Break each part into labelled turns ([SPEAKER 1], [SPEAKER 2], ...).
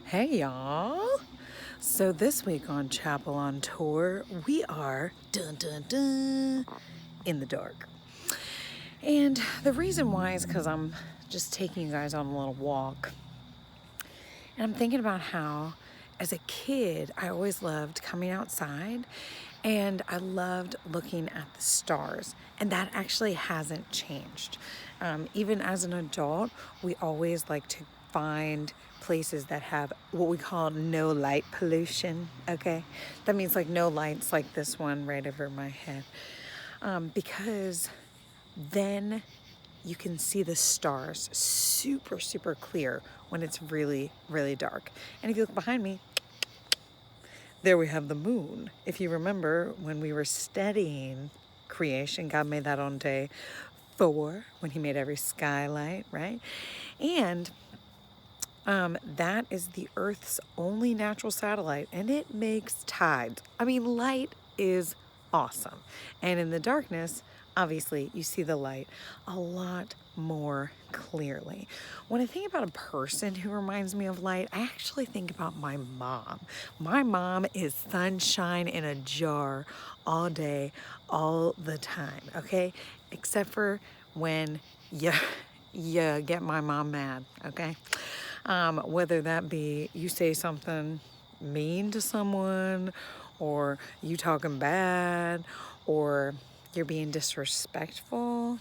[SPEAKER 1] Hey y'all! So this week on Chapel on Tour, we are in the dark. And the reason why is because I'm just taking you guys on a little walk. And I'm thinking about how, as a kid, I always loved coming outside and I loved looking at the stars. And that actually hasn't changed. Even as an adult, we always like to find places that have what we call no light pollution, okay? That means like no lights like this one right over my head. Because then you can see the stars super, super clear when it's really, really dark. And if you look behind me, there we have the moon. If you remember when we were studying creation, God made that on day 4 when he made every skylight, right? And that is the Earth's only natural satellite, and it makes tides. I mean, light is awesome. And in the darkness, obviously, you see the light a lot more clearly. When I think about a person who reminds me of light, I actually think about my mom. My mom is sunshine in a jar all day, all the time, okay? Except for when you get my mom mad, okay? Whether that be you say something mean to someone, or you talking bad, or you're being disrespectful.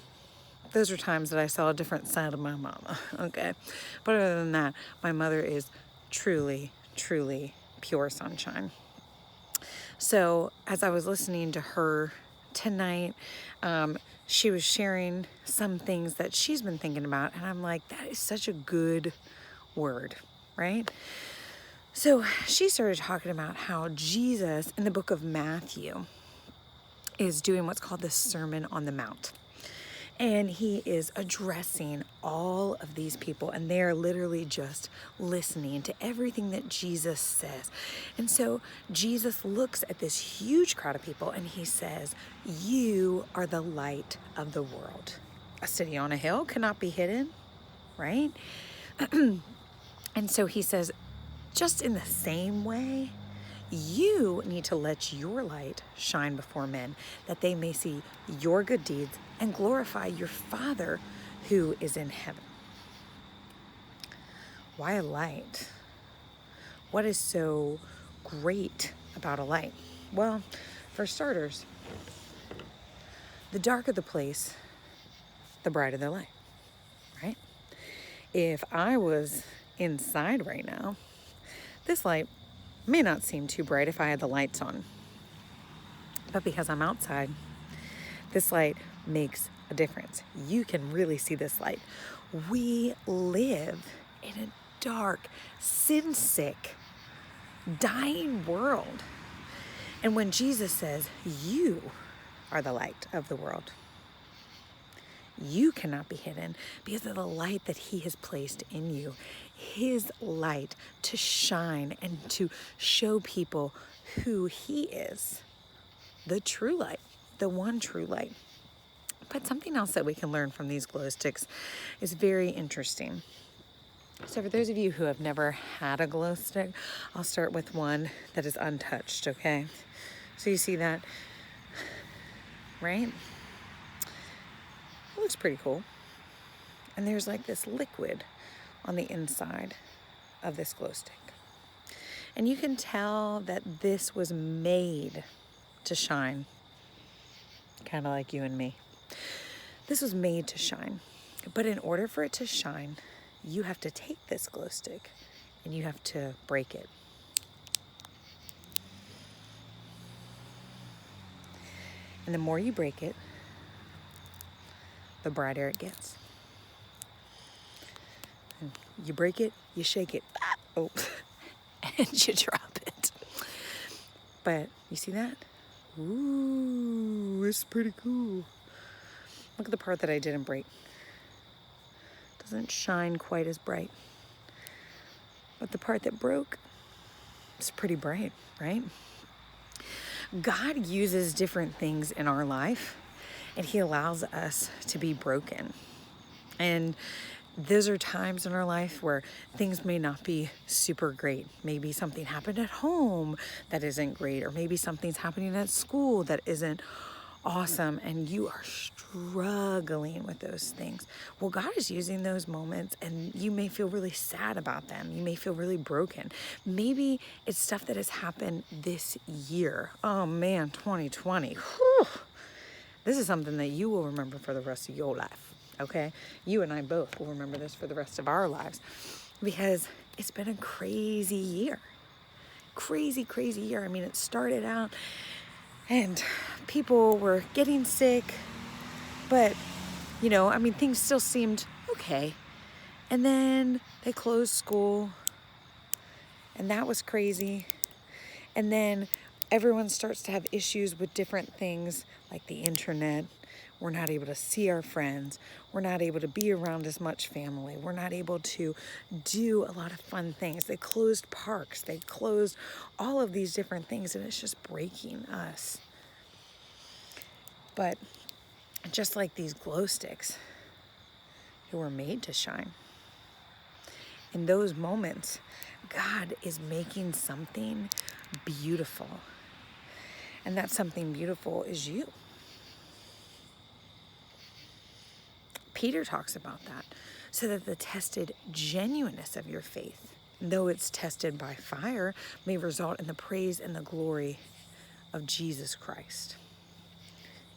[SPEAKER 1] Those are times that I saw a different side of my mama, okay? But other than that, my mother is truly, truly pure sunshine. So as I was listening to her tonight, she was sharing some things that she's been thinking about, and I'm like, that is such a good word, right? So she started talking about how Jesus in the book of Matthew is doing what's called the Sermon on the Mount. And he is addressing all of these people, and they're literally just listening to everything that Jesus says. And so Jesus looks at this huge crowd of people and he says, "You are the light of the world. A city on a hill cannot be hidden," right? And so he says, just in the same way, you need to let your light shine before men, that they may see your good deeds and glorify your Father who is in heaven. Why a light? What is so great about a light? Well, for starters, the darker the place, the brighter the light, right? If I was inside right now, this light may not seem too bright if I had the lights on. But because I'm outside, this light makes a difference. You can really see this light. We live in a dark, sin-sick, dying world. And when Jesus says, "You are the light of the world," you cannot be hidden because of the light that he has placed in you. His light to shine and to show people who he is. The true light, the one true light. But something else that we can learn from these glow sticks is very interesting. So for those of you who have never had a glow stick, I'll start with one that is untouched, okay? So you see that, right? It looks pretty cool. And there's like this liquid on the inside of this glow stick. And you can tell that this was made to shine, kind of like you and me. This was made to shine. But in order for it to shine, you have to take this glow stick and you have to break it. And the more you break it, the brighter it gets. And you break it, you shake it, oh, and you drop it. But you see that? Ooh, it's pretty cool. Look at the part that I didn't break. Doesn't shine quite as bright. But the part that broke is pretty bright, right? God uses different things in our life, and he allows us to be broken. And Those are times in our life where things may not be super great. Maybe something happened at home that isn't great, or maybe something's happening at school that isn't awesome, and you are struggling with those things. Well, God is using those moments, and you may feel really sad about them. You may feel really broken. Maybe it's stuff that has happened this year. Oh man, 2020. Whew. This is something that you will remember for the rest of your life. Okay, you and I both will remember this for the rest of our lives, because it's been a crazy year. Crazy year. I mean, it started out and people were getting sick, but things still seemed okay. And then they closed school, and that was crazy. And then everyone starts to have issues with different things like the internet. We're not able to see our friends. We're not able to be around as much family. We're not able to do a lot of fun things. They closed parks. They closed all of these different things, and it's just breaking us. But just like these glow sticks who were made to shine, in those moments, God is making something beautiful. And that something beautiful is you. Peter talks about that, so that the tested genuineness of your faith, though it's tested by fire, may result in the praise and the glory of Jesus Christ.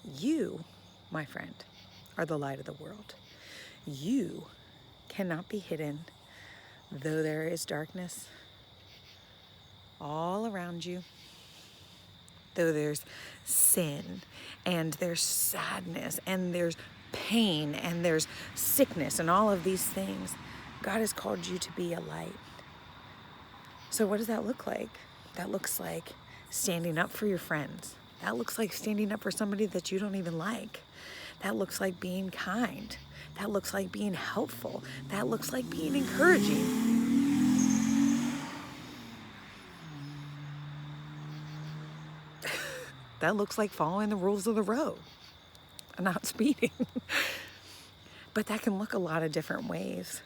[SPEAKER 1] You, my friend, are the light of the world. You cannot be hidden, though there is darkness all around you, though there's sin and there's sadness and there's pain and there's sickness and all of these things. God has called you to be a light. So what does that look like? That looks like standing up for your friends. That looks like standing up for somebody that you don't even like. That looks like being kind. That looks like being helpful. That looks like being encouraging. That looks like following the rules of the road and not speeding. But that can look a lot of different ways.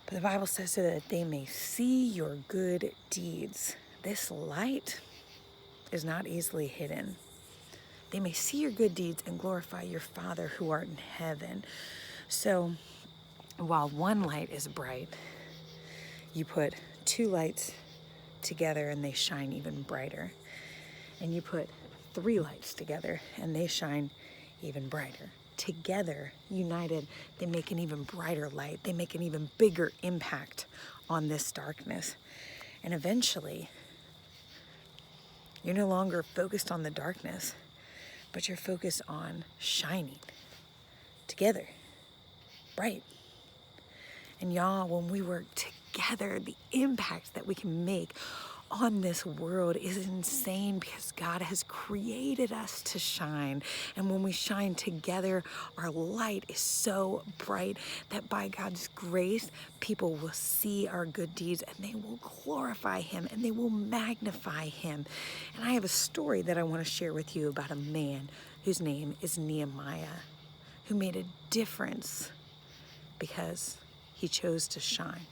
[SPEAKER 1] But the Bible says so that they may see your good deeds. This light is not easily hidden. They may see your good deeds and glorify your Father who art in heaven. So while one light is bright, you put two lights together and they shine even brighter. And you put three lights together and they shine even brighter. Together, united, they make an even brighter light. They make an even bigger impact on this darkness. And eventually, you're no longer focused on the darkness, but you're focused on shining together, bright. And y'all, when we work together, the impact that we can make on this world is insane, because God has created us to shine. And when we shine together, our light is so bright that by God's grace, people will see our good deeds and they will glorify Him and they will magnify Him. And I have a story that I want to share with you about a man whose name is Nehemiah, who made a difference because he chose to shine.